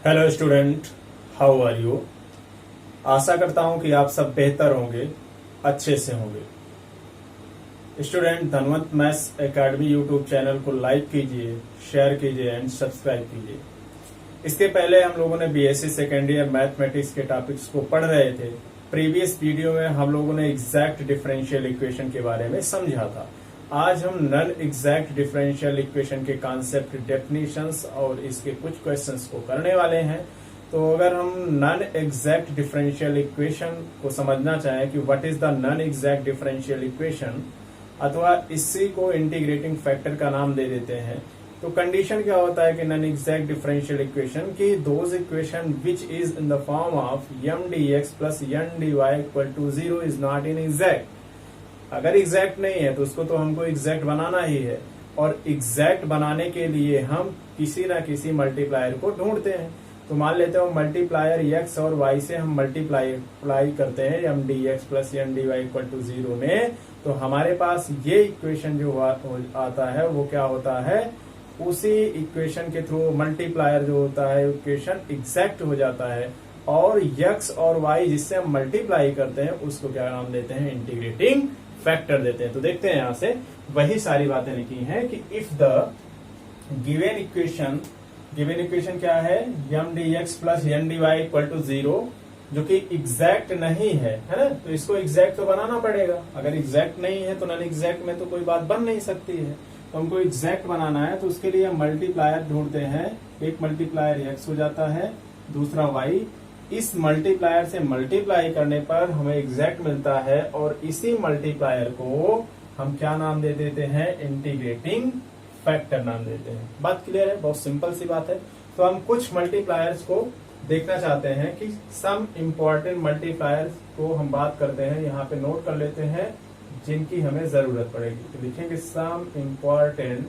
Hello student, how are you. आशा करता हूं कि आप सब बेहतर होंगे, अच्छे से होंगे। Student, Dhanvant maths academy YouTube channel को लाइक कीजिए, शेयर कीजिए एंड सब्सक्राइब कीजिए। इसके पहले हम लोगों ने बीएससी सेकेंड ईयर मैथमेटिक्स के टॉपिक्स को पढ़ रहे थे। प्रीवियस वीडियो में हम लोगों ने एग्जैक्ट डिफरेंशियल इक्वेशन के बारे में समझा था। आज हम नॉन एग्जैक्ट डिफरेंशियल इक्वेशन के कॉन्सेप्ट, डेफिनेशंस और इसके कुछ क्वेश्चंस को करने वाले हैं। तो अगर हम नॉन एग्जैक्ट डिफरेंशियल इक्वेशन को समझना चाहें कि what is the non exact differential equation, अथवा इसी को इंटीग्रेटिंग फैक्टर का नाम दे देते हैं, तो कंडीशन क्या होता है कि नॉन एग्जैक्ट डिफरेंशियल इक्वेशन की those equation which is in the form of m dx plus n dy equal to 0 is not in exact. अगर एग्जैक्ट नहीं है तो उसको तो हमको एग्जैक्ट बनाना ही है, और एग्जैक्ट बनाने के लिए हम किसी ना किसी मल्टीप्लायर को ढूंढते हैं। तो मान लेते हैं मल्टीप्लायर x और y से हम मल्टीप्लाई करते हैं m dx plus n dy equal to 0 में, तो हमारे पास ये इक्वेशन जो आता है वो क्या होता है, उसी इक्वेशन के थ्रू मल्टीप्लायर जो होता है इक्वेशन एग्जैक्ट हो जाता है, और x और y जिससे हम मल्टीप्लाई करते हैं उसको क्या नाम देते हैं, इंटीग्रेटिंग फैक्टर देते हैं। तो देखते हैं यहां से वही सारी बातें लिखी हैं कि इफ द गिवन इक्वेशन क्या है, m dx plus n dy equal to 0, जो कि एग्जैक्ट नहीं है ना, तो इसको एग्जैक्ट तो बनाना पड़ेगा। अगर एग्जैक्ट नहीं है तो नॉन एग्जैक्ट में तो कोई बात बन नहीं सकती है। तो हमको एग्जैक्ट बनाना है तो उसके लिए हम मल्टीप्लायर ढूंढते हैं। एक मल्टीप्लायर x हो जाता है, दूसरा y। इस मल्टीप्लायर से मल्टीप्लाई करने पर हमें एग्जैक्ट मिलता है, और इसी मल्टीप्लायर को हम क्या नाम दे देते हैं, इंटीग्रेटिंग फैक्टर नाम देते हैं। बात क्लियर है, बहुत सिंपल सी बात है। तो हम कुछ मल्टीप्लायर्स को देखना चाहते हैं कि सम इम्पोर्टेंट मल्टीप्लायर्स को हम बात करते हैं, यहाँ पे नोट कर लेते हैं जिनकी हमें जरूरत पड़ेगी। तो लिखेंगे सम इम्पोर्टेंट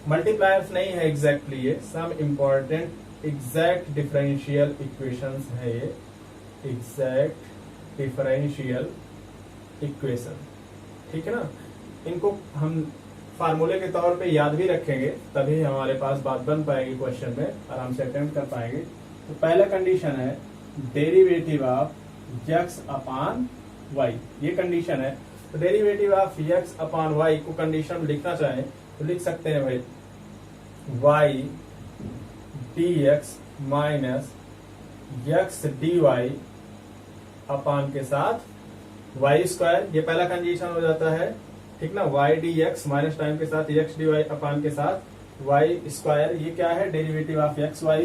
मल्टीप्लायर्स, नहीं है एग्जैक्टली ये, some important exact differential equations है ये, एग्जैक्ट डिफरेंशियल इक्वेशन, ठीक है ना। इनको हम फार्मूले के तौर पे याद भी रखेंगे, तभी हमारे पास बात बन पाएगी, क्वेश्चन में आराम से अटेम्प्ट कर पाएंगे। तो पहला कंडीशन है derivative of x upon y, ये कंडीशन है। तो derivative of x upon y को कंडीशन लिखना चाहें तो लिख सकते हैं भाई y dx minus x dy upon के साथ y स्क्वायर, ये पहला कंडीशन हो जाता है, ठीक ना। y dx माइनस टाइम के साथ x dy अपॉन के साथ y स्क्वायर, ये क्या है, डेरिवेटिव ऑफ x y।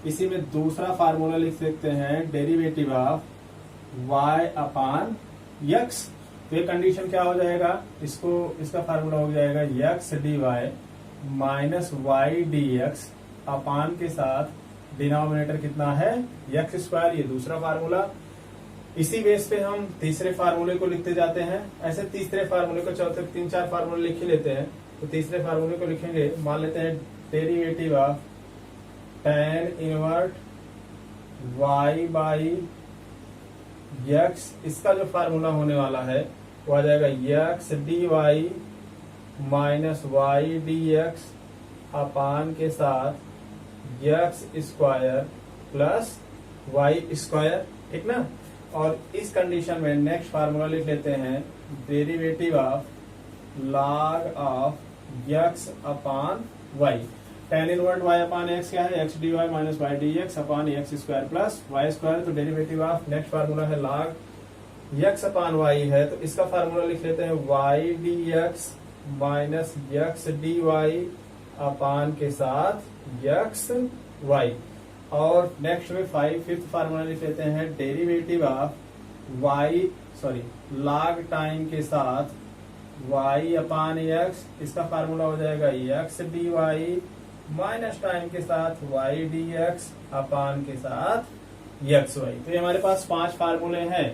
इसी में दूसरा फार्मूला लिख सकते हैं derivative of y upon x। तो ये कंडीशन क्या हो जाएगा, इसका फार्मूला हो जाएगा x dy minus y dx अपान के साथ डिनोमिनेटर कितना है, x स्क्वायर, ये दूसरा फार्मूला। इसी बेस पे हम तीसरे फार्मूले को लिखते जाते हैं। ऐसे तीसरे फार्मूले को, चौथे 3-4 फार्मूले लिख ही लेते हैं। तो तीसरे फार्मूले को लिखेंगे, मान लेते हैं derivative of tan invert y by x, इसका जो फार्मूला होने वाला है वो आ जाएगा x dy minus y dx अपान के साथ x square plus y square, ठीक ना। और इस कंडीशन में नेक्स्ट फार्मूला लिख लेते हैं derivative of log of x upon y। tan invert y upon x क्या है, x dy minus y dx upon x square plus y square. तो डेरिवेटिव ऑफ नेक्स्ट फार्मूला है log x अपॉन y है, तो इसका formula लिख लेते हैं y dx minus x dy upon के साथ x y। और नेक्स्ट में फिफ्थ फार्मूला लिख लेते हैं डेरिवेटिव ऑफ log टाइम के साथ y अपॉन x, इसका फार्मूला हो जाएगा x dy माइनस टाइम के साथ y dx अपॉन के साथ x y। तो ये हमारे पास 5 फार्मूले हैं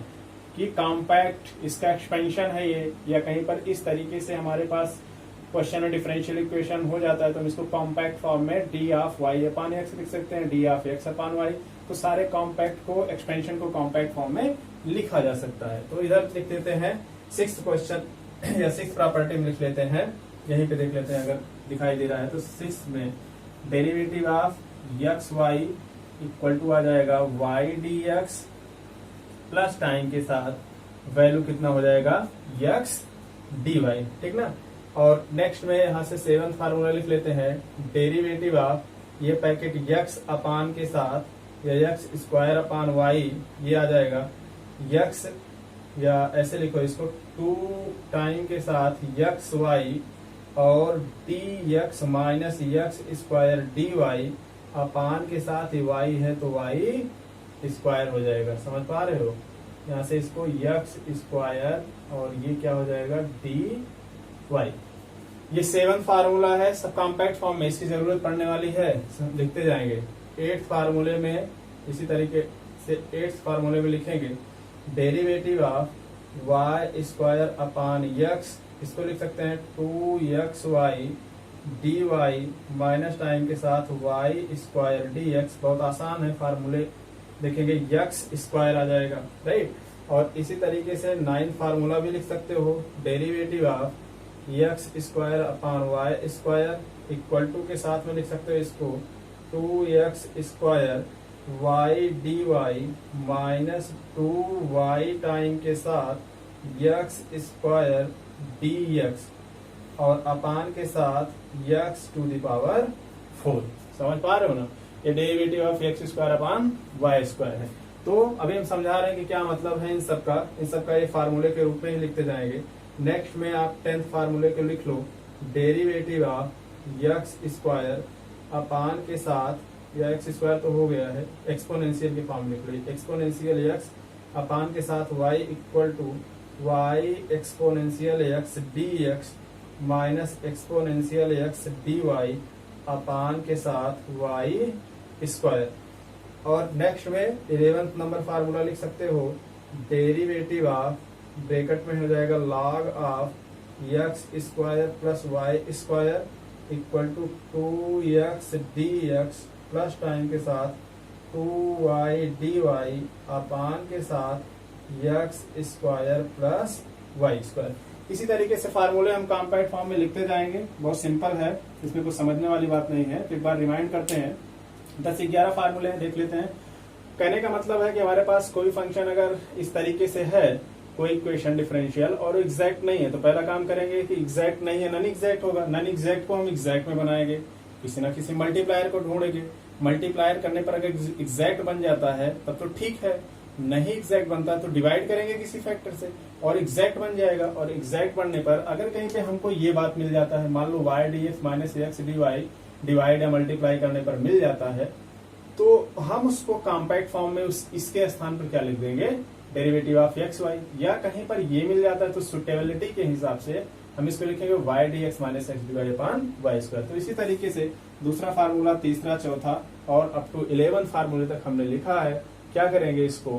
कि कॉम्पैक्ट, इसका एक्सपेंशन है ये, या कहीं पर इस तरीके से हमारे पास क्वेश्चन डिफरेंशियल इक्वेशन हो जाता है तो हम इसको कॉम्पैक्ट फॉर्म में d of y upon x लिख सकते हैं, d of x upon y. तो सारे कॉम्पैक्ट को, एक्सपेंशन को कॉम्पैक्ट फॉर्म में लिखा जा सकता है। तो इधर लिख देते हैं 6th क्वेश्चन या 6th प्रॉपर्टी में लिख लेते हैं, यहीं पे देख लेते हैं अगर दिखाई दे रहा है तो 6 में derivative of x y equal to आ जाएगा y d x plus time के साथ वैल्यू कितना हो जाएगा एक्स डी वाई, ठीक ना। और नेक्स्ट में यहाँ से सेवंथ फार्मूला लिख लेते हैं, डेरिवेटिव ऑफ ये पैकेट यक्स अपान के साथ या यक्स स्क्वायर अपान वाई, ये आ जाएगा यक्स, या ऐसे लिखो इसको 2 टाइम के साथ यक्स वाई और d x minus x square d y upon के साथ वाई है तो वाई स्क्वायर हो जाएगा। समझ पा रहे हो, यहाँ से इसको यक्स स्क्वायर और ये क्या हो जाएगा डी वाई। ये 7th फार्मूला है, सब कॉम्पैक्ट फॉर्म में इसकी जरूरत पड़ने वाली है, लिखते जाएंगे। 8th फार्मूले में इसी तरीके से 8th फार्मूले में लिखेंगे derivative of y square upon x, इसको लिख सकते हैं 2xy D y minus time के साथ वाई स्क्वायर डी एक्स। बहुत आसान है, फार्मूले देखेंगे यक्स स्क्वायर आ जाएगा, राइट। और इसी तरीके से 9th फार्मूला भी लिख सकते हो, derivative of x square upon y square equal to के साथ में लिख सकते हो इसको 2x square y d y minus 2y times के साथ यक्स स्क्वायर डी एक्स और अपान के साथ यक्स टू द पावर 4। समझ पा रहे हो ना, ये derivative of x square upon y square है। तो अभी हम समझा रहे हैं कि क्या मतलब है इन सबका ये फार्मूले के रूप में ही लिखते जाएंगे। नेक्स्ट में आप 10th फार्मूले को लिख लो, derivative of x square upon के साथ, या एक्स स्क्वायर तो हो गया है, एक्सपोनेंशियल की फॉर्म लिख लो, एक्सपोनेंशियल यक्स अपान के साथ y equal to y exponential x d x minus exponential x d y upon के साथ वाई स्क्वायर। और नेक्स्ट में 11th नंबर फार्मूला लिख सकते हो, डेरिवेटिव ऑफ ब्रैकेट में हो जाएगा log of x square plus y square equal to 2x d x plus time के साथ 2y डी वाई अपान के साथ x square plus y square. इसी तरीके से फार्मूले हम कॉम्पैक्ट फॉर्म में लिखते जाएंगे, बहुत सिंपल है, इसमें कुछ समझने वाली बात नहीं है। तो एक बार रिमाइंड करते हैं, 10-11 फार्मूले देख लेते हैं। कहने का मतलब है कि हमारे पास कोई फंक्शन अगर इस तरीके से है, कोई इक्वेशन डिफरेंशियल और एग्जैक्ट नहीं है, तो पहला काम करेंगे कि एग्जैक्ट नहीं है, नॉन एग्जैक्ट होगा, नॉन एग्जैक्ट को हम एग्जैक्ट में बनाएंगे, किसी ना किसी मल्टीप्लायर को ढूंढेंगे, मल्टीप्लायर करने पर अगर एग्जैक्ट बन जाता है तब तो ठीक है, नहीं एग्जैक्ट बनता तो डिवाइड करेंगे किसी फैक्टर से और एग्जैक्ट बन जाएगा। और एग्जैक्ट बनने पर अगर कहीं पे हमको ये बात मिल जाता है, मान लो y d x minus x d y divide या मल्टीप्लाई करने पर मिल जाता है, तो हम उसको कॉम्पैक्ट फॉर्म में इसके स्थान पर क्या लिख देंगे, डेरिवेटिव ऑफ एक्स वाई। या कहीं पर ये मिल जाता है तो सुटेबिलिटी के हिसाब से हम इसको लिखेंगे y d x minus x divide upon y square. तो इसी तरीके से दूसरा फार्मूला, तीसरा, चौथा और अप टू 11 फार्मूले तक हमने लिखा है। क्या करेंगे, इसको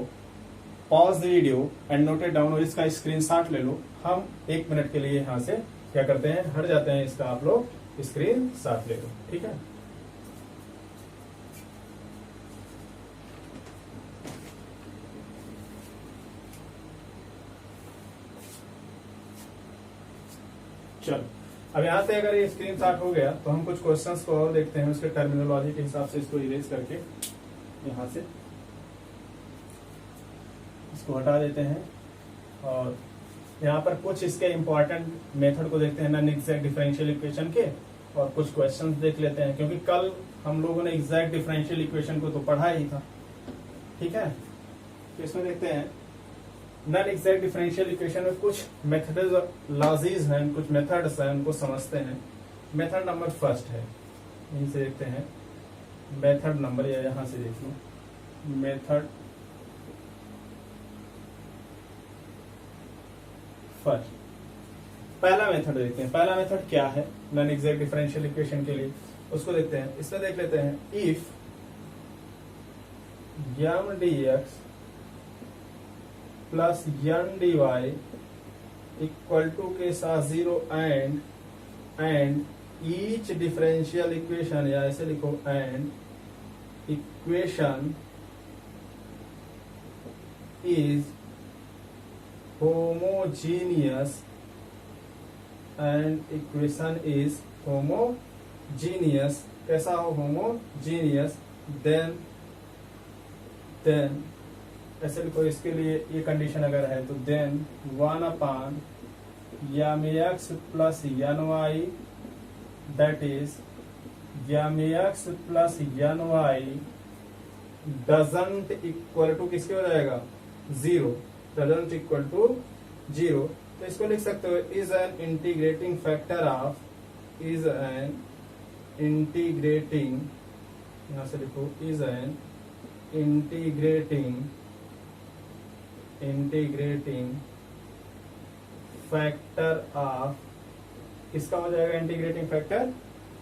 pause the video and note it down और इसका स्क्रीनशॉट ले लो। हम 1 मिनट के लिए यहाँ से क्या करते हैं, हट जाते हैं, इसका आप लोग स्क्रीनशॉट ले लो, ठीक है। चलो, अब यहाँ से अगर ये स्क्रीनशॉट हो गया तो हम कुछ क्वेश्चंस को और देखते हैं, उसके टर्मिनोलॉजी के हिसाब से इसको इरेज करके यहाँ से इसको हटा देते हैं। और यहाँ पर कुछ इसके इम्पोर्टेंट मेथड को देखते हैं, नॉन एग्जैक्ट डिफरेंशियल इक्वेशन के, और कुछ क्वेश्चंस देख लेते हैं, क्योंकि कल हम लोगों ने एग्जैक्ट डिफरेंशियल इक्वेशन को तो पढ़ा ही था, ठीक है। तो इसमें देखते हैं नॉन एग्जैक्ट डिफरेंशियल इक्वेशन में कुछ मेथडोलॉजीज हैं, कुछ मेथड्स हैं, उनको समझते हैं। मेथड नंबर फर्स्ट है, यहीं से देखते हैं मेथड नंबर, या यहां से देख लो मेथड फर्स्ट। पहला मेथड देखते हैं, पहला मेथड क्या है नॉन एग्जैक्ट डिफरेंशियल इक्वेशन के लिए, उसको देखते हैं। इसमें देख लेते हैं, if m d x plus n d y equal to के साथ 0 एंड ईच डिफरेंशियल इक्वेशन, या ऐसे लिखो and equation is homogeneous, and equation is homogeneous, कैसा हो, होमोजीनियस, देन देन ऐसे लिखो, इसके लिए ये कंडीशन अगर है तो then 1 m x plus n y, that is m x plus n y doesn't equal to किसके हो जाएगा, 0, डजंट इक्वल टू 0। तो इसको लिख सकते हो is an integrating factor of, is an integrating, यहां से लिखो is an integrating factor of, किसका हो जाएगा इंटीग्रेटिंग फैक्टर,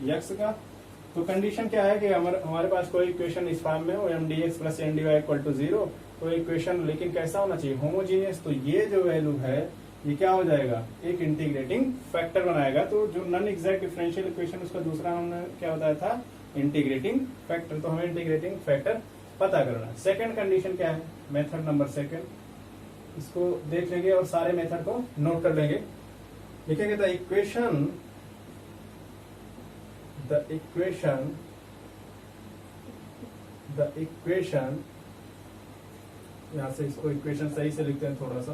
यक्स का। तो कंडीशन क्या है कि हमारे पास कोई इक्वेशन इस फॉर्म में हो, m d x plus n d y equal to 0, तो इक्वेशन लेकिन कैसा होना चाहिए, होमोजीनियस। तो ये जो वैल्यू है ये क्या हो जाएगा, एक इंटीग्रेटिंग फैक्टर बनाएगा। तो जो नॉन एग्जैक्ट डिफरेंशियल इक्वेशन उसका दूसरा हमने क्या बताया था, इंटीग्रेटिंग फैक्टर। तो हमें इंटीग्रेटिंग फैक्टर पता करना है। सेकंड कंडीशन क्या है, मेथड नंबर सेकंड, इसको देख लेंगे और सारे मेथड को नोट कर लेंगे। लिखेंगे द इक्वेशन, यहां से इसको इक्वेशन सही से लिखते हैं थोड़ा सा।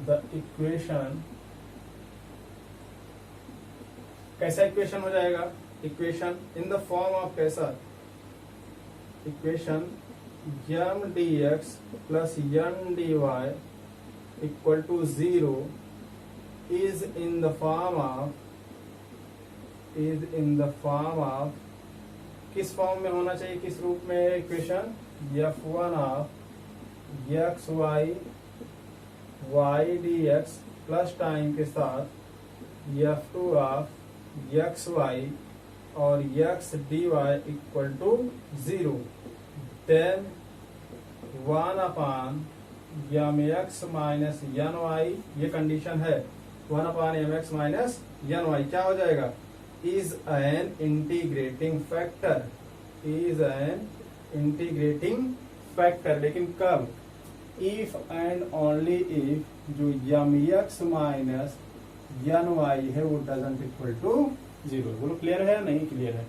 द इक्वेशन, कैसा इक्वेशन हो जाएगा, equation in the form of कैसा, equation m d x plus m d y equal to 0 is in the form of, किस फॉर्म में होना चाहिए, किस रूप में equation, f1 of x y d x plus time के साथ f2 ऑफ एक्स वाई और x d y equal to 0, then 1 m x minus n y, ये कंडीशन है, 1 m x minus n Y क्या हो जाएगा, is an integrating factor, is an integrating factor. लेकिन कब, इफ एंड ओनली इफ जो यम x minus n Y है वो डजंट इक्वल टू 0। बोलो क्लियर है, नहीं क्लियर है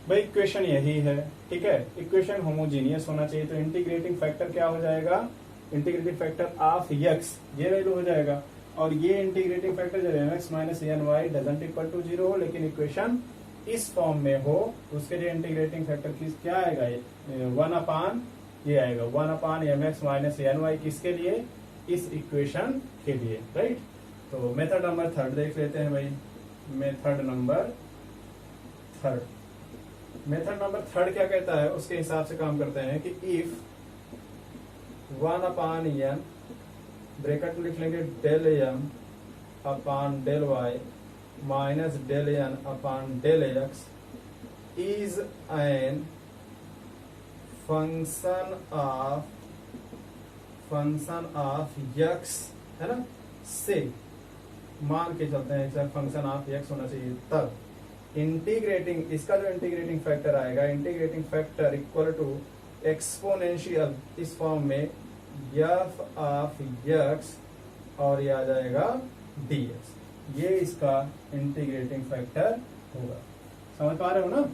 भाई, इक्वेशन यही है, ठीक है। इक्वेशन होमोजीनियस होना चाहिए, तो इंटीग्रेटिंग फैक्टर क्या हो जाएगा, इंटीग्रेटिंग फैक्टर ऑफ एक्स, ये वैल्यू हो जाएगा। और ये इंटीग्रेटिंग फैक्टर जब m x minus n y doesn't equal to 0 हो, लेकिन इक्वेशन इस फॉर्म में हो, उसके लिए इंटीग्रेटिंग फैक्टर क्या आएगा, ये 1 ये आएगा 1 m x minus n y, किसके लिए, इस इक्वेशन के लिए, राइट। तो मेथड नंबर थर्ड देख लेते हैं भाई, मेथड नंबर थर्ड क्या कहता है, उसके हिसाब से काम करते हैं कि इफ 1 ब्रैकेट में लिख लेंगे del m upon del y minus del n upon del x is an function of x, है ना, से मान के चलते हैं फंक्शन ऑफ यक्स होना चाहिए। तब इंटीग्रेटिंग, इसका जो इंटीग्रेटिंग फैक्टर आएगा, integrating factor equal to exponential, इस फॉर्म में एफ ऑफ एक्स और ये आ जाएगा dx, ये इसका इंटीग्रेटिंग फैक्टर होगा। समझ पा रहे हो ना।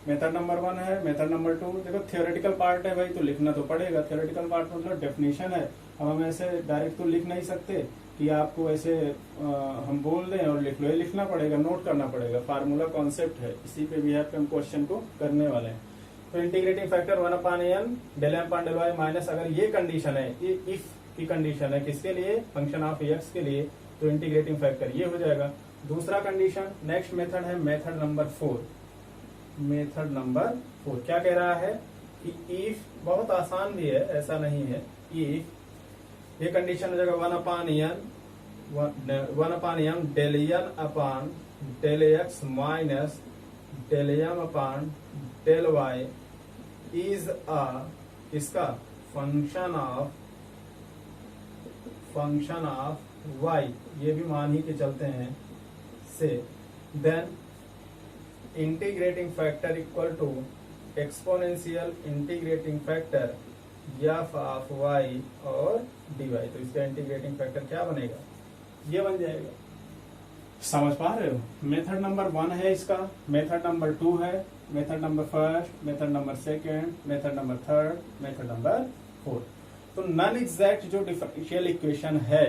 मेथड नंबर 1 है, मेथड नंबर 2 देखो थियोरेटिकल पार्ट है भाई, तो लिखना तो पड़ेगा। थियोरेटिकल पार्ट मतलब डेफिनेशन है, अब हम ऐसे डायरेक्ट तो लिख नहीं सकते कि आपको ऐसे हम बोल दें और लिख लो, ये लिखना पड़ेगा, नोट करना पड़ेगा, फार्मूला कॉन्सेप्ट है, इसी पे भी हम क्वेश्चन को करने वाले हैं। तो integrating factor 1/n del m upon del y minus, अगर ये कंडीशन है, ये इफ की कंडीशन है, किसके लिए, फंक्शन ऑफ एक्स के लिए, तो इंटीग्रेटिंग फैक्टर ये हो जाएगा। दूसरा कंडीशन, नेक्स्ट मेथड है मेथड नंबर 4। मेथड नंबर 4 क्या कह रहा है कि इफ, बहुत आसान भी है, ऐसा नहीं है, इफ ये कंडीशन हो जाएगा 1/n del n upon del x minus del m upon del y is इसका फंक्शन ऑफ वाई, ये भी मान ही के चलते हैं से, then integrating factor equal to exponential integrating factor f of y और डी वाई। तो इसका इंटीग्रेटिंग फैक्टर क्या बनेगा, ये बन जाएगा। समझ पा रहे हो? मेथड नंबर 1 है इसका, मेथड नंबर 2 है, method number first, method number second, method number third, method number fourth. तो नॉन एग्जैक्ट जो डिफरेंशियल इक्वेशन है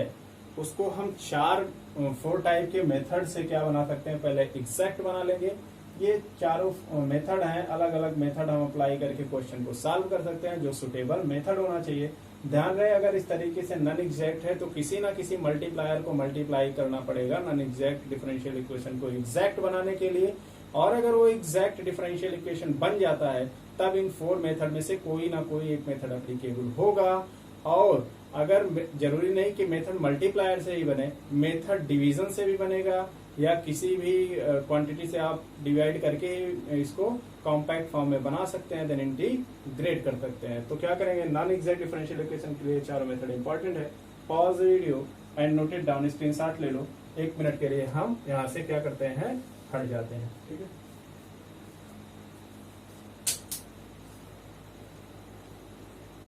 उसको हम 4 टाइप के मेथड से क्या बना सकते हैं, पहले एग्जैक्ट बना लेंगे। ये चारों मेथड हैं, अलग अलग मेथड हम अप्लाई करके क्वेश्चन को सॉल्व कर सकते हैं, जो सुटेबल मेथड होना चाहिए। ध्यान रहे अगर इस तरीके से नॉन एग्जैक्ट है तो किसी ना किसी मल्टीप्लायर को मल्टीप्लाई करना पड़ेगा नॉन एग्जैक्ट डिफरेंशियल इक्वेशन को एग्जैक्ट बनाने के लिए। और अगर वो एग्जैक्ट डिफरेंशियल इक्वेशन बन जाता है तब इन 4 मेथड में से कोई ना कोई एक मेथड एप्लीकेबल होगा। और अगर जरूरी नहीं कि मेथड मल्टीप्लायर से ही बने, मेथड डिवीजन से भी बनेगा या किसी भी क्वांटिटी से आप डिवाइड करके इसको कॉम्पैक्ट फॉर्म में बना सकते हैं, देन इंटीग्रेट कर सकते हैं। तो क्या करेंगे, नॉन एग्जैक्ट डिफरेंशियल इक्वेशन के लिए 4 मेथड इंपॉर्टेंट है। Pause video and note it down, screenshot ले लो। 1 मिनट के लिए हम यहाँ से क्या करते हैं, हट जाते हैं। ठीक है।